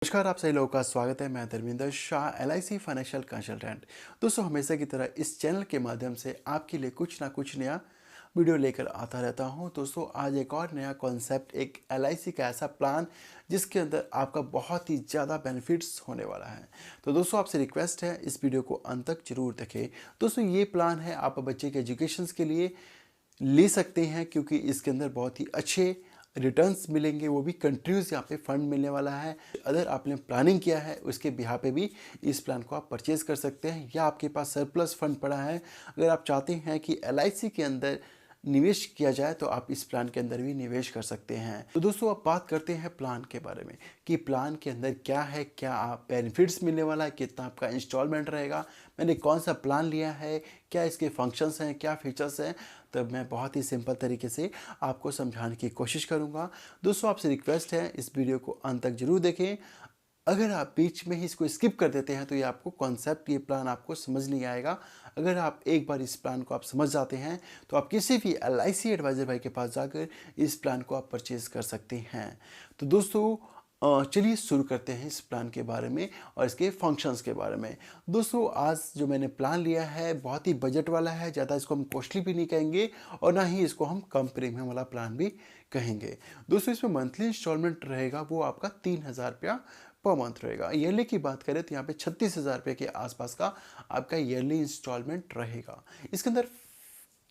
नमस्कार, आप सभी लोगों का स्वागत है। मैं Dharmendra Shah, LIC financial consultant. दोस्तों, हमेशा की तरह इस चैनल के माध्यम से आपके लिए कुछ ना कुछ नया वीडियो लेकर आता रहता हूं। दोस्तों, आज एक और नया कॉन्सेप्ट, एक LIC का ऐसा प्लान जिसके अंदर आपका बहुत ही ज़्यादा बेनिफिट्स होने वाला है। तो दोस्तों, आपसे रिक्वेस्ट है इस वीडियो को अंत तक जरूर देखें। दोस्तों, ये प्लान है आप बच्चे के एजुकेशन के लिए ले सकते हैं, क्योंकि इसके अंदर बहुत ही अच्छे रिटर्न्स मिलेंगे, वो भी कंटिन्यूस यहाँ पे फंड मिलने वाला है। अगर आपने प्लानिंग किया है उसके बिहार पे भी इस प्लान को आप परचेज कर सकते हैं, या आपके पास सरप्लस फंड पड़ा है, अगर आप चाहते हैं कि LIC के अंदर निवेश किया जाए तो आप इस प्लान के अंदर भी निवेश कर सकते हैं। तो दोस्तों, अब बात करते हैं प्लान के बारे में कि प्लान के अंदर क्या है, क्या आप बेनिफिट्स मिलने वाला है, कितना आपका इंस्टॉलमेंट रहेगा, मैंने कौन सा प्लान लिया है, क्या इसके फंक्शंस हैं, क्या फीचर्स हैं। तो मैं बहुत ही सिंपल तरीके से आपको समझाने की कोशिश करूंगा। दोस्तों, आपसे रिक्वेस्ट है इस वीडियो को अंत तक जरूर देखें। अगर आप बीच में ही इसको स्किप कर देते हैं तो ये आपको कॉन्सेप्ट, ये प्लान आपको समझ नहीं आएगा। अगर आप एक बार इस प्लान को आप समझ जाते हैं तो आप किसी भी LIC एडवाइज़र भाई के पास जाकर इस प्लान को आप परचेज़ कर सकते हैं। तो दोस्तों, चलिए शुरू करते हैं इस प्लान के बारे में और इसके फंक्शंस के बारे में। दोस्तों, आज जो मैंने प्लान लिया है बहुत ही बजट वाला है, ज़्यादा इसको हम कॉस्टली भी नहीं कहेंगे और ना ही इसको हम कम प्रीमियम वाला प्लान भी कहेंगे। दोस्तों, इसमें मंथली इंस्टॉलमेंट रहेगा वो आपका 3,000 रुपया पर मंथ रहेगा। ईयरली की बात करें तो यहाँ पे 36,000 रुपये के आसपास का आपका ईयरली इंस्टॉलमेंट रहेगा। इसके अंदर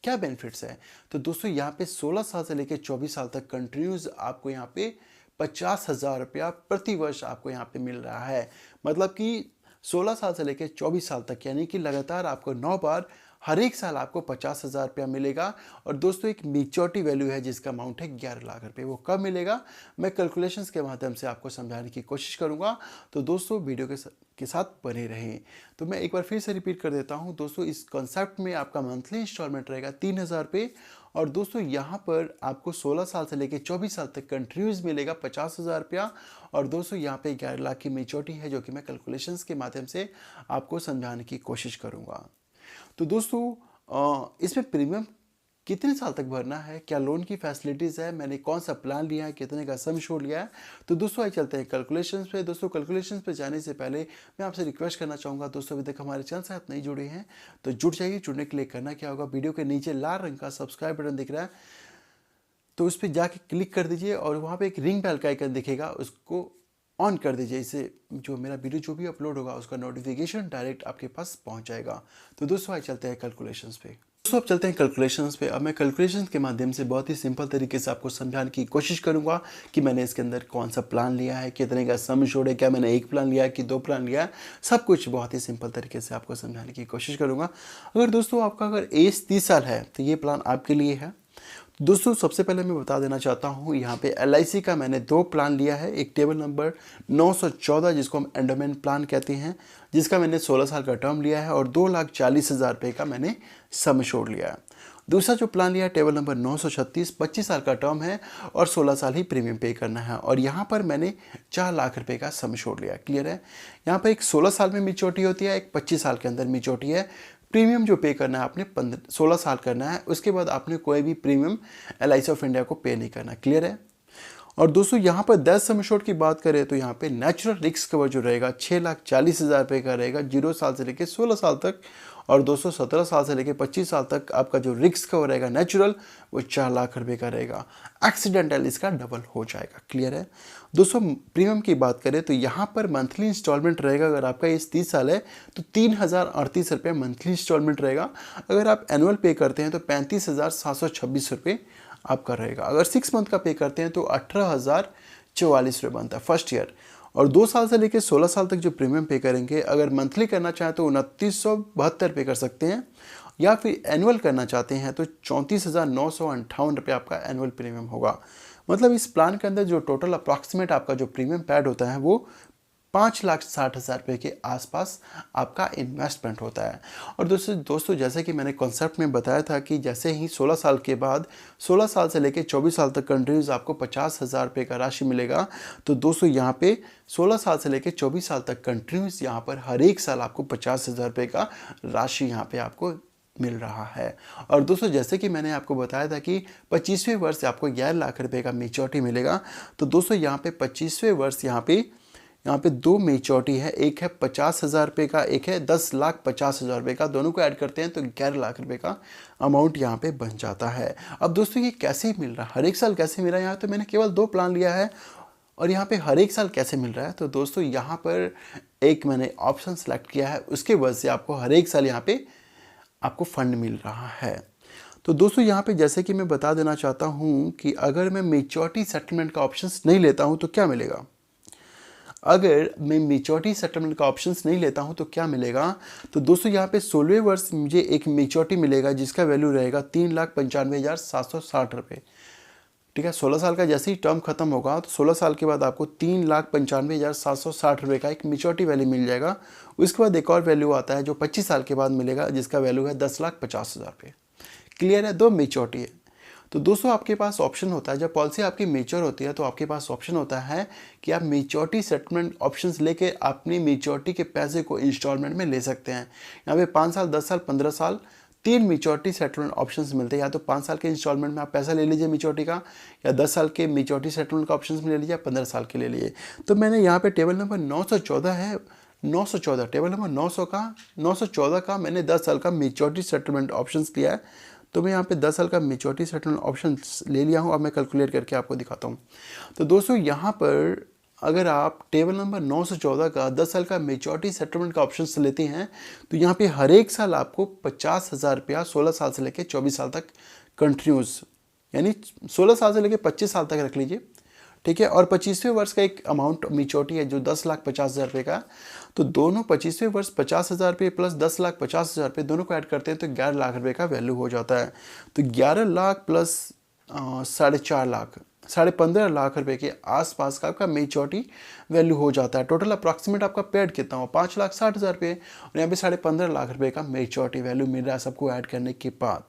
क्या बेनिफिट्स है? तो दोस्तों, यहाँ पे 16 साल से लेकर 24 साल तक कंटिन्यूज आपको यहाँ पे 50,000 रुपया प्रति वर्ष आपको यहाँ पे मिल रहा है। मतलब कि 16 साल से लेकर 24 साल तक, यानी कि लगातार आपको 9 बार हर एक साल आपको 50,000 रुपया मिलेगा। और दोस्तों, एक मेच्योरिटी वैल्यू है जिसका अमाउंट है 11 लाख रुपये। वो कब मिलेगा मैं कैलकुलेशंस के माध्यम से आपको समझाने की कोशिश करूंगा। तो दोस्तों, वीडियो के साथ बने रहें। तो मैं एक बार फिर से रिपीट कर देता हूं। दोस्तों, इस कॉन्सेप्ट में आपका मंथली इंस्टॉलमेंट रहेगा 3,000 रुपये। और दोस्तों, यहाँ पर आपको 16 साल से लेकर 24 साल तक कंटिन्यूस मिलेगा 50,000 रुपया। और दोस्तों, यहाँ पे 11 लाख की मेच्योरिटी है, जो कि मैं कैलकुलेशंस के माध्यम से आपको समझाने की कोशिश करूँगा। तो दोस्तों, इसमें प्रीमियम कितने साल तक भरना है, क्या लोन की फैसिलिटीज़ है, मैंने कौन सा प्लान लिया है, कितने का सम इंश्योर लिया है। तो दोस्तों, आइए चलते हैं कैलकुलेशंस पे। दोस्तों, कैलकुलेशंस पे जाने से पहले मैं आपसे रिक्वेस्ट करना चाहूँगा, दोस्तों अभी तक हमारे चैनल से आप नहीं जुड़े हैं तो जुड़ जाइए। जुड़ने के लिए करना क्या होगा, वीडियो के नीचे लाल रंग का सब्सक्राइब बटन दिख रहा है तो उस पर जाके क्लिक कर दीजिए और वहाँ पे एक रिंग बेल का आइकन दिखेगा, उसको ऑन कर दीजिए। इससे जो मेरा वीडियो जो भी अपलोड होगा उसका नोटिफिकेशन डायरेक्ट आपके पास पहुँच जाएगा। तो दोस्तों, आइए चलते हैं कैलकुलेशंस पे। दोस्तों, अब चलते हैं कैलकुलेशंस पे। अब मैं कैलकुलेशंस के माध्यम से बहुत ही सिंपल तरीके से आपको समझाने की कोशिश करूंगा कि मैंने इसके अंदर कौन सा प्लान लिया है, कितने का सम इंश्योर्ड है, क्या मैंने एक प्लान लिया है कि 2 प्लान लिया है। सब कुछ बहुत ही सिंपल तरीके से आपको समझाने की कोशिश करूंगा। अगर दोस्तों आपका अगर एज 30 साल है तो ये प्लान आपके लिए है। दोस्तों, सबसे पहले मैं बता देना चाहता हूँ, यहाँ पे LIC का मैंने 2 प्लान लिया है। एक टेबल नंबर 914 जिसको हम एंडोमेंट प्लान कहते हैं, जिसका मैंने 16 साल का टर्म लिया है और 2,40,000 रुपये का मैंने सम इंश्योर्ड लिया है। दूसरा जो प्लान लिया है टेबल नंबर 936, 25 साल का टर्म है और 16 साल ही प्रीमियम पे करना है, और यहाँ पर मैंने 4 लाख रुपए का सम इंश्योर्ड लिया। क्लियर है? यहाँ पर एक 16 साल में मेच्योरिटी होती है, एक 25 साल के अंदर मेच्योरिटी है। प्रीमियम जो पे करना है आपने 16 साल करना है, उसके बाद आपने कोई भी प्रीमियम LIC ऑफ इंडिया को पे नहीं करना। क्लियर है? और दोस्तों, यहाँ पर 10 सम इंश्योर्ड की बात करें तो यहाँ पे नेचुरल रिस्क कवर जो रहेगा 6,40,000 रुपये का रहेगा 0 साल से लेकर 16 साल तक। और दोस्तों, 17 साल से लेकर 25 साल तक आपका जो रिस्क कवर रहेगा नेचुरल, वो 4 लाख रुपये का रहेगा। एक्सीडेंटल इसका डबल हो जाएगा। क्लियर है? दोस्तों, प्रीमियम की बात करें तो यहाँ पर मंथली इंस्टॉलमेंट रहेगा, अगर आपका एज 30 साल है तो 3,038 रुपये मंथली इंस्टॉलमेंट रहेगा। अगर आप एनुअल पे करते हैं तो 35,726 रुपये आपका रहेगा। अगर 6 मंथ का पे करते हैं तो 18,044 रुपये बनता है फर्स्ट ईयर। और 2 साल से लेकर 16 साल तक जो प्रीमियम पे करेंगे, अगर मंथली करना चाहें तो 2972 पे कर सकते हैं, या फिर एनुअल करना चाहते हैं तो 34,958 रुपये आपका एनुअल प्रीमियम होगा। मतलब इस प्लान के अंदर जो टोटल अप्रॉक्सीमेट आपका जो प्रीमियम पैड होता है वो 5,60,000 रुपये के आसपास आपका इन्वेस्टमेंट होता है। और दोस्तों, जैसे कि मैंने कॉन्सेप्ट में बताया था कि जैसे ही 16 साल के बाद 16 साल से लेकर 24 साल तक कंटिन्यूज आपको 50,000 रुपये का राशि मिलेगा। तो दोस्तों, यहाँ पे 16 साल से लेकर 24 साल तक कंटिन्यूस यहाँ पर हर एक साल आपको 50,000 रुपये का राशि यहाँ पे आपको मिल रहा है। और दोस्तों, जैसे कि मैंने आपको बताया था कि 25वें वर्ष आपको 11 लाख रुपये का मेच्योरिटी मिलेगा। तो दोस्तों, यहाँ पे 25वें वर्ष यहाँ पे यहाँ पे दो मेच्योरिटी है, एक है 50,000 रुपये का, एक है 10,50,000 रुपये का। दोनों को ऐड करते हैं तो 11 लाख रुपये का अमाउंट यहाँ पे बन जाता है। अब दोस्तों ये कैसे मिल रहा है, हर एक साल कैसे मिल रहा है? यहाँ तो मैंने केवल 2 प्लान लिया है और यहाँ पे हर एक साल कैसे मिल रहा है? तो दोस्तों यहाँ पर एक मैंने ऑप्शन सेलेक्ट किया है, उसके वजह से आपको हर एक साल यहाँ पे आपको फंड मिल रहा है। तो दोस्तों यहाँ पे जैसे कि मैं बता देना चाहता हूँ कि अगर मैं मेच्योरिटी सेटलमेंट का ऑप्शंस नहीं लेता हूँ तो क्या मिलेगा? अगर मैं मेच्योरिटी सेटलमेंट का ऑप्शंस नहीं लेता हूँ तो क्या मिलेगा? तो दोस्तों यहाँ पे 16वें वर्ष मुझे एक मेच्योरिटी मिलेगा जिसका वैल्यू रहेगा 3,95,760 रुपये। ठीक है, 16 साल का जैसे ही टर्म खत्म होगा तो 16 साल के बाद आपको 3,95,760 रुपये का एक मेच्योरिटी वैल्यू मिल जाएगा। उसके बाद एक और वैल्यू आता है जो 25 साल के बाद मिलेगा जिसका वैल्यू है 10,50,000 रुपये। क्लियर है, 2 मेच्योरिटी है। तो दोस्तों आपके पास ऑप्शन होता है, जब पॉलिसी आपकी मेच्योर होती है तो आपके पास ऑप्शन होता है कि आप मेच्योरिटी सेटलमेंट ऑप्शंस लेके अपनी मेच्योरिटी के पैसे को इंस्टॉलमेंट में ले सकते हैं। यहाँ पे 5 साल, 10 साल, 15 साल 3 मेच्योरिटी सेटलमेंट ऑप्शंस मिलते हैं। या तो 5 साल के इंस्टॉलमेंट में आप पैसा ले लीजिए मेच्योरिटी का, या 10 साल के मेच्योरिटी सेटलमेंट का ऑप्शंस में ले लीजिए, 15 साल के ले लीजिए। तो मैंने यहाँ पे टेबल नंबर 914 है, 914 टेबल नंबर 914 का मैंने 10 साल का मेच्योरिटी सेटलमेंट ऑप्शंस लिया है। तो मैं यहाँ पे 10 साल का मेच्योरिटी सेटलमेंट ऑप्शन ले लिया हूँ। अब मैं कैलकुलेट करके आपको दिखाता हूँ। तो दोस्तों यहाँ पर अगर आप टेबल नंबर 914 का 10 साल का मेच्योरिटी सेटलमेंट का ऑप्शन लेते हैं तो यहाँ पे हर एक साल आपको 50,000 रुपया 16 साल से लेकर 24 साल तक कंटिन्यूस, यानी 16 साल से लेकर 25 साल तक रख लीजिए। ठीक है, और 25वें वर्ष का एक अमाउंट मेच्योरिटी है जो 10,50,000 रुपये का। तो दोनों 25वें वर्ष 50,000 रुपये प्लस 10,50,000 रुपये दोनों को ऐड करते हैं तो 11 लाख रुपये का वैल्यू हो जाता है। तो 11 लाख प्लस 4.5 लाख, 15.5 लाख रुपए के आसपास का आपका मेच्योरिटी वैल्यू हो जाता है। टोटल अप्रॉक्सीमेट आपका पेड कितना हो, 5,60,000 रुपये, और यहाँ पे 15.5 लाख रुपए का मेच्योरिटी वैल्यू मिल रहा है सबको ऐड करने के बाद।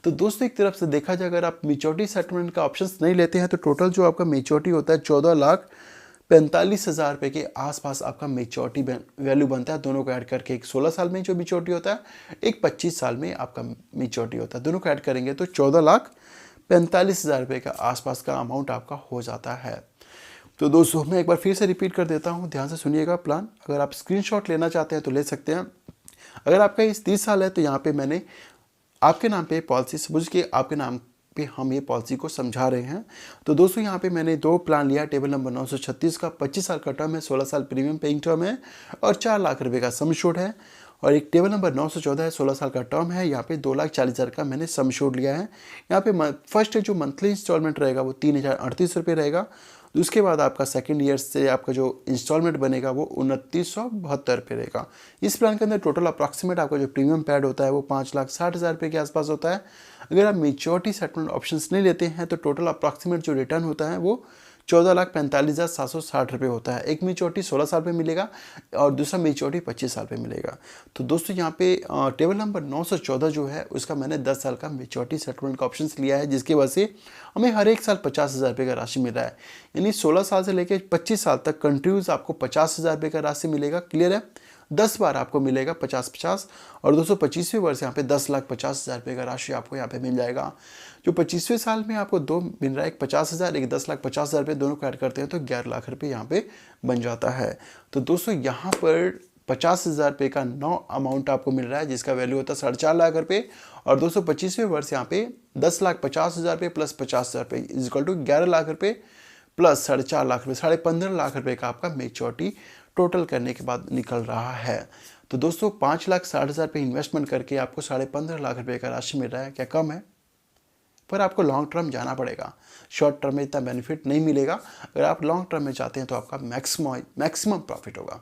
तो दोस्तों एक तरफ से देखा जाए अगर आप मेच्योरिटी सेटलमेंट का ऑप्शन नहीं लेते हैं तो टोटल जो आपका मेच्योरिटी होता है 14,45,000 रुपये के आसपास आपका मेच्योरिटी वैल्यू बनता है। दोनों को ऐड करके एक 16 साल में जो मेच्योरिटी होता है, एक 25 साल में आपका मेच्योरिटी होता है। दोनों को ऐड करेंगे तो 14,45,000 रुपये के आसपास का अमाउंट आपका हो जाता है। तो दोस्तों मैं एक बार फिर से रिपीट कर देता हूँ, ध्यान से सुनिएगा प्लान। अगर आप स्क्रीनशॉट लेना चाहते हैं तो ले सकते हैं। अगर आपका इस 30 साल है तो यहाँ पे मैंने आपके नाम पे पॉलिसी समझ के आपके नाम पे हम ये पॉलिसी को समझा रहे हैं। तो दोस्तों यहाँ पे मैंने 2 प्लान लिया, टेबल नंबर 936 का 25 साल का टर्म है, 16 साल प्रीमियम पेइंग टर्म है और 4 लाख रुपए का सम एश्योर्ड है। और एक टेबल नंबर 914 है, 16 साल का टर्म है, यहाँ पे 2,40,000 का मैंने सम एश्योर्ड लिया है। यहाँ पे फर्स्ट जो मंथली इंस्टॉलमेंट रहेगा वो 3,038 रुपये रहेगा। उसके बाद आपका सेकेंड ईयर से आपका जो इंस्टॉलमेंट बनेगा वो 2,972 रुपये रहेगा। इस प्लान के अंदर टोटल अप्रॉक्सीमेट आपका जो प्रीमियम पैड होता है वो 5,60,000 रुपये के आसपास होता है। अगर आप मेच्योरिटी सेटलमेंट ऑप्शंस नहीं लेते हैं तो टोटल अप्रॉक्सीमेट जो रिटर्न होता है वो 14,45,760 रुपये होता है। एक मेच्योरिटी 16 साल पे मिलेगा और दूसरा मेच्योरिटी 25 साल पे मिलेगा। तो दोस्तों यहाँ पे टेबल नंबर 914 जो है उसका मैंने 10 साल का मेच्योरिटी सेटलमेंट का ऑप्शन लिया है, जिसकी वजह से हमें हर एक साल 50,000 रुपये का राशि मिल रहा है। यानी 16 साल से लेकर 25 साल तक कंटिन्यूस आपको 50,000 रुपये का राशि मिलेगा। क्लियर है, 10 बार आपको मिलेगा 50-50। और 225वें वर्ष यहाँ पे 10,50,000 रुपये का राशि आपको यहाँ पे मिल जाएगा। जो 25वें साल में आपको 2 मिल रहा है, एक 50,000 एक 10,50,000 रुपये, दोनों को ऐड करते हैं तो 11 लाख रुपये यहाँ पे बन जाता है। तो दोस्तों यहाँ पर 50,000 रुपये का 9 अमाउंट आपको मिल रहा है जिसका वैल्यू होता है 4.5 लाख रुपये। और 225वें वर्ष यहाँ पे 10,50,000 रुपये प्लस 50,000 रुपये इज इक्वल टू 11 लाख रुपये प्लस 4.5 लाख रुपये, 15.5 लाख रुपये का आपका मेच्योरिटी टोटल करने के बाद निकल रहा है। तो दोस्तों 5,60,000 रुपये इन्वेस्टमेंट करके आपको 15.5 लाख रुपये का राशि मिल रहा है। क्या कम है? पर आपको लॉन्ग टर्म जाना पड़ेगा, शॉर्ट टर्म में इतना बेनिफिट नहीं मिलेगा। अगर आप लॉन्ग टर्म में चाहते हैं तो आपका मैक्सिमम प्रॉफिट होगा।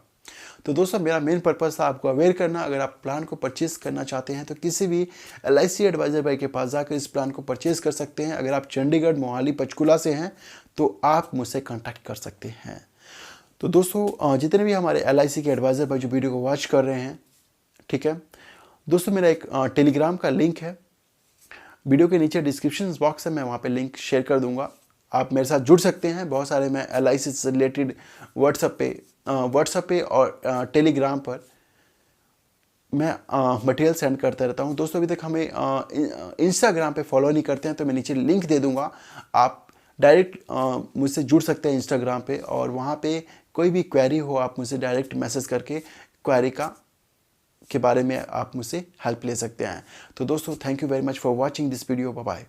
तो दोस्तों मेरा मेन पर्पस था आपको अवेयर करना। अगर आप प्लान को परचेज करना चाहते हैं तो किसी भी LIC एडवाइजर भाई के पास जाकर इस प्लान को परचेज कर सकते हैं। अगर आप चंडीगढ़, मोहाली, पंचकुला से हैं तो आप मुझसे कॉन्टैक्ट कर सकते हैं। तो दोस्तों जितने भी हमारे LIC के एडवाइज़र भाई जो वीडियो को वॉच कर रहे हैं, ठीक है दोस्तों, मेरा एक टेलीग्राम का लिंक है, वीडियो के नीचे डिस्क्रिप्शन बॉक्स है, मैं वहाँ पे लिंक शेयर कर दूंगा। आप मेरे साथ जुड़ सकते हैं। बहुत सारे मैं LIC से रिलेटेड व्हाट्सएप पे और टेलीग्राम पर मैं मटेरियल सेंड करता रहता हूँ। दोस्तों अभी तक हमें इंस्टाग्राम पे फॉलो नहीं करते हैं तो मैं नीचे लिंक दे दूँगा, आप डायरेक्ट मुझसे जुड़ सकते हैं इंस्टाग्राम पे, और वहाँ पे कोई भी क्वेरी हो आप मुझसे डायरेक्ट मैसेज करके क्वेरी के बारे में आप मुझसे हेल्प ले सकते हैं। तो दोस्तों thank you very much for watching this video. Bye bye.